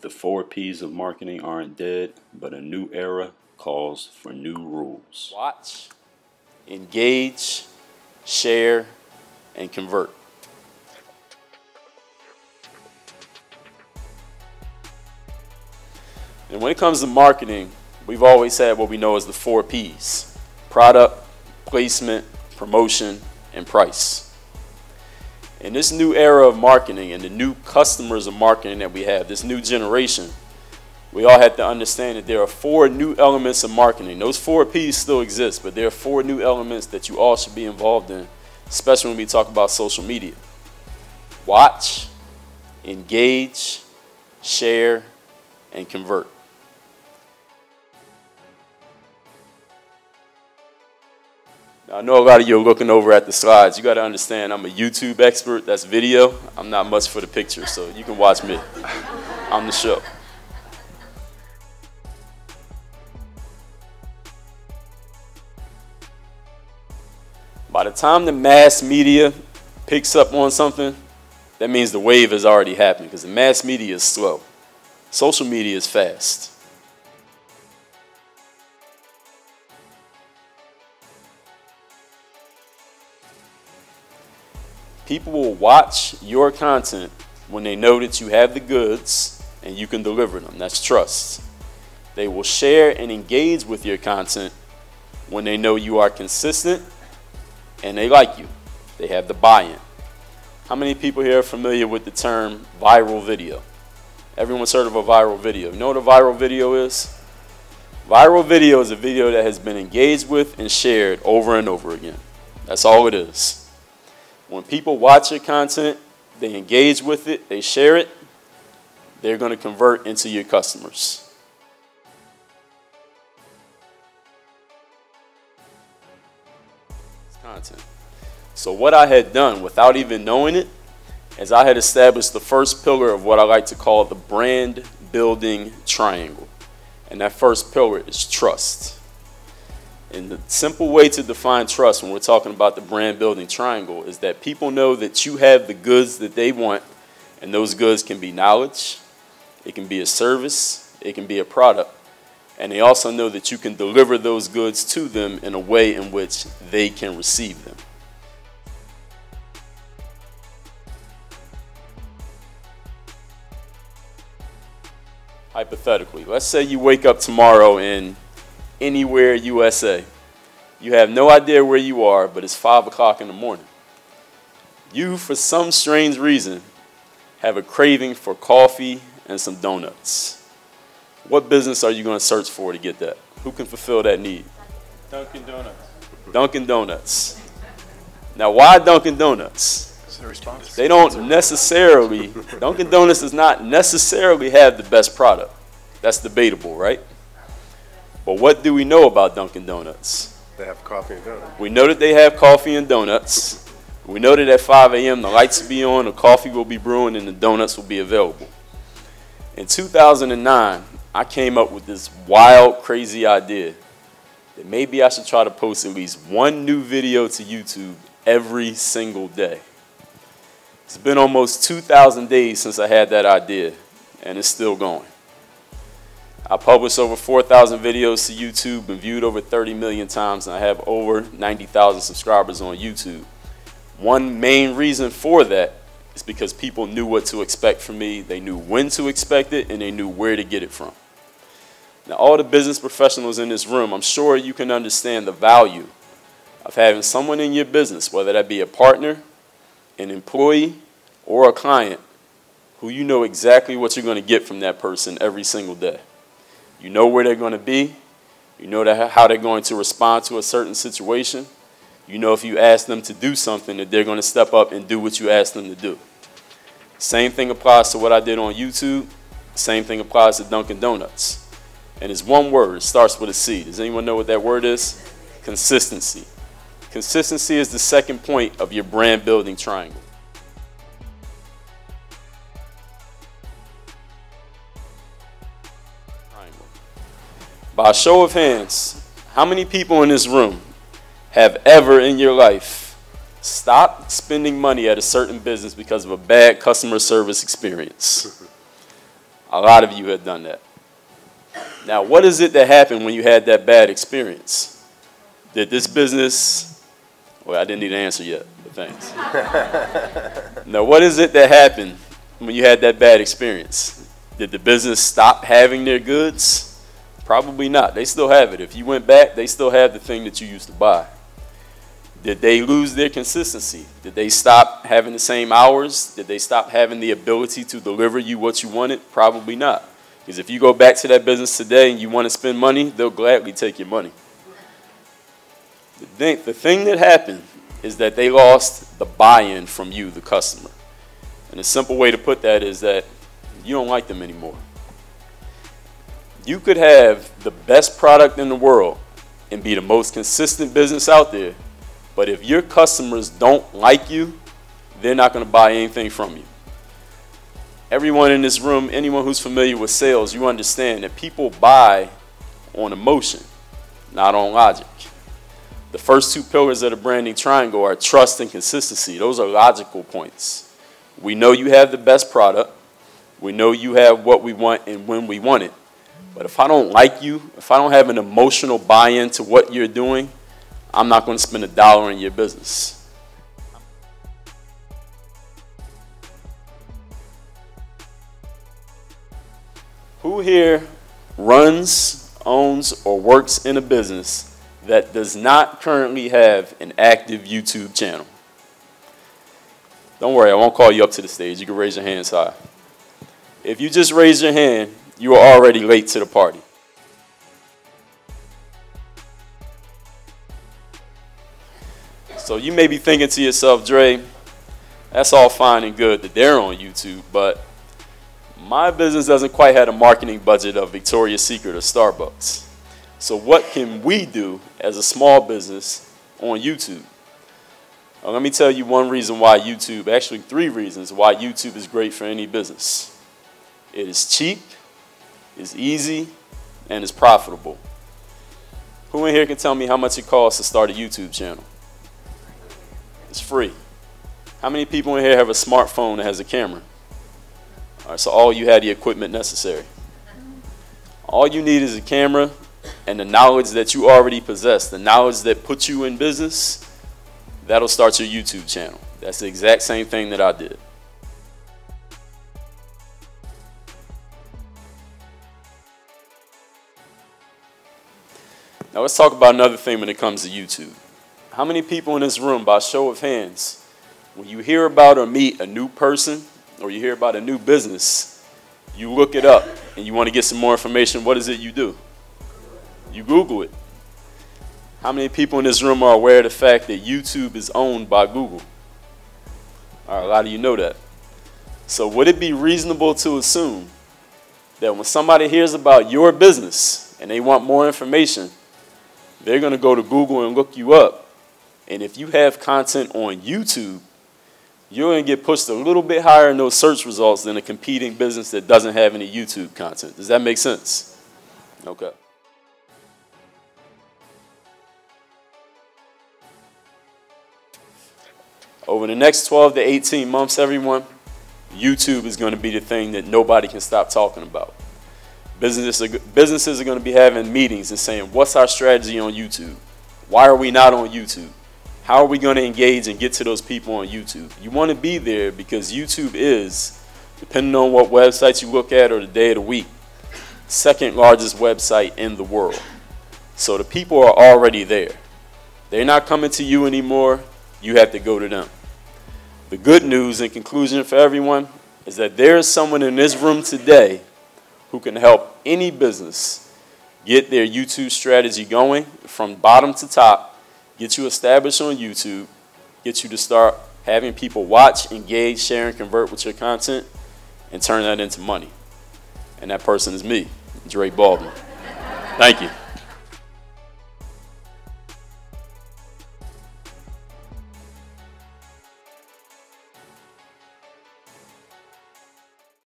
The 4 P's of marketing aren't dead, but a new era calls for new rules. Watch, engage, share, and convert. And when it comes to marketing, we've always had what we know as the 4 P's: product, placement, promotion, and price. In this new era of marketing and the new customers of marketing that we have, this new generation, we all have to understand that there are 4 new elements of marketing. Those 4 P's still exist, but there are 4 new elements that you all should be involved in, especially when we talk about social media. Watch, engage, share, and convert. Now, I know a lot of you are looking over at the slides. You got to understand, I'm a YouTube expert. That's video. I'm not much for the picture, so you can watch me. I'm the show. By the time the mass media picks up on something, that means the wave has already happened, because the mass media is slow. Social media is fast. People will watch your content when they know that you have the goods and you can deliver them. That's trust. They will share and engage with your content when they know you are consistent and they like you. They have the buy-in. How many people here are familiar with the term viral video? Everyone's heard of a viral video. You know what a viral video is? Viral video is a video that has been engaged with and shared over and over again. That's all it is. When people watch your content, they engage with it, they share it, they're going to convert into your customers. It's content. So what I had done without even knowing it is I had established the first pillar of what I like to call the brand building triangle. And that first pillar is trust. And the simple way to define trust when we're talking about the brand building triangle is that people know that you have the goods that they want, and those goods can be knowledge, it can be a service, it can be a product, and they also know that you can deliver those goods to them in a way in which they can receive them. Hypothetically, let's say you wake up tomorrow in anywhere USA. You have no idea where you are, but it's 5 o'clock in the morning. You, for some strange reason, have a craving for coffee and some donuts. What business are you going to search for to get that? Who can fulfill that need? Dunkin' Donuts. Dunkin' Donuts. Now, why Dunkin' Donuts? It's a response. They don't necessarily, Dunkin' Donuts does not necessarily have the best product. That's debatable, right? But what do we know about Dunkin' Donuts? They have coffee and donuts. We know that they have coffee and donuts. We know that at 5 a.m. the lights will be on, the coffee will be brewing, and the donuts will be available. In 2009, I came up with this wild, crazy idea that maybe I should try to post at least 1 new video to YouTube every single day. It's been almost 2,000 days since I had that idea, and it's still going. I published over 4,000 videos to YouTube and viewed over 30 million times, and I have over 90,000 subscribers on YouTube. One main reason for that is because people knew what to expect from me, they knew when to expect it, and they knew where to get it from. Now, all the business professionals in this room, I'm sure you can understand the value of having someone in your business, whether that be a partner, an employee, or a client, who you know exactly what you're going to get from that person every single day. You know where they're going to be. You know how they're going to respond to a certain situation. You know if you ask them to do something that they're going to step up and do what you ask them to do. Same thing applies to what I did on YouTube. Same thing applies to Dunkin' Donuts. And it's one word. It starts with a C. Does anyone know what that word is? Consistency. Consistency is the second point of your brand building triangle. By a show of hands, how many people in this room have ever in your life stopped spending money at a certain business because of a bad customer service experience? A lot of you have done that. Now, what is it that happened when you had that bad experience? Did this business, well, I didn't need an answer yet, but thanks. Now, what is it that happened when you had that bad experience? Did the business stop having their goods? Probably not. They still have it. If you went back, they still have the thing that you used to buy. Did they lose their consistency? Did they stop having the same hours? Did they stop having the ability to deliver you what you wanted? Probably not. Because if you go back to that business today and you want to spend money, they'll gladly take your money. The thing that happened is that they lost the buy-in from you, the customer. And a simple way to put that is that you don't like them anymore. You could have the best product in the world and be the most consistent business out there, but if your customers don't like you, they're not going to buy anything from you. Everyone in this room, anyone who's familiar with sales, you understand that people buy on emotion, not on logic. The first two pillars of the branding triangle are trust and consistency. Those are logical points. We know you have the best product. We know you have what we want and when we want it. But if I don't like you, if I don't have an emotional buy-in to what you're doing, I'm not going to spend $1 in your business. Who here runs, owns, or works in a business that does not currently have an active YouTube channel? Don't worry, I won't call you up to the stage. You can raise your hands high. If you just raise your hand, you are already late to the party. So you may be thinking to yourself, Dre, that's all fine and good that they're on YouTube, but my business doesn't quite have a marketing budget of Victoria's Secret or Starbucks. So what can we do as a small business on YouTube? Well, let me tell you one reason why YouTube, actually 3 reasons why YouTube is great for any business. It is cheap, it's easy, and it's profitable. Who in here can tell me how much it costs to start a YouTube channel? It's free. How many people in here have a smartphone that has a camera? All right, so all you had the equipment necessary. All you need is a camera and the knowledge that you already possess, the knowledge that puts you in business, that'll start your YouTube channel. That's the exact same thing that I did. Now let's talk about another thing when it comes to YouTube. How many people in this room, by show of hands, when you hear about or meet a new person or you hear about a new business, you look it up and you want to get some more information, what is it you do? You Google it. How many people in this room are aware of the fact that YouTube is owned by Google? All right, a lot of you know that. So would it be reasonable to assume that when somebody hears about your business and they want more information, they're going to go to Google and look you up? And if you have content on YouTube, you're going to get pushed a little bit higher in those search results than a competing business that doesn't have any YouTube content. Does that make sense? Okay. Over the next 12 to 18 months, everyone, YouTube is going to be the thing that nobody can stop talking about. Businesses are going to be having meetings and saying, what's our strategy on YouTube? Why are we not on YouTube? How are we going to engage and get to those people on YouTube? You want to be there because YouTube is, depending on what websites you look at or the day of the week, second largest website in the world. So the people are already there. They're not coming to you anymore. You have to go to them. The good news in conclusion for everyone is that there is someone in this room today who can help any business get their YouTube strategy going from bottom to top, get you established on YouTube, get you to start having people watch, engage, share, and convert with your content, and turn that into money. And that person is me, Dre Baldwin. Thank you.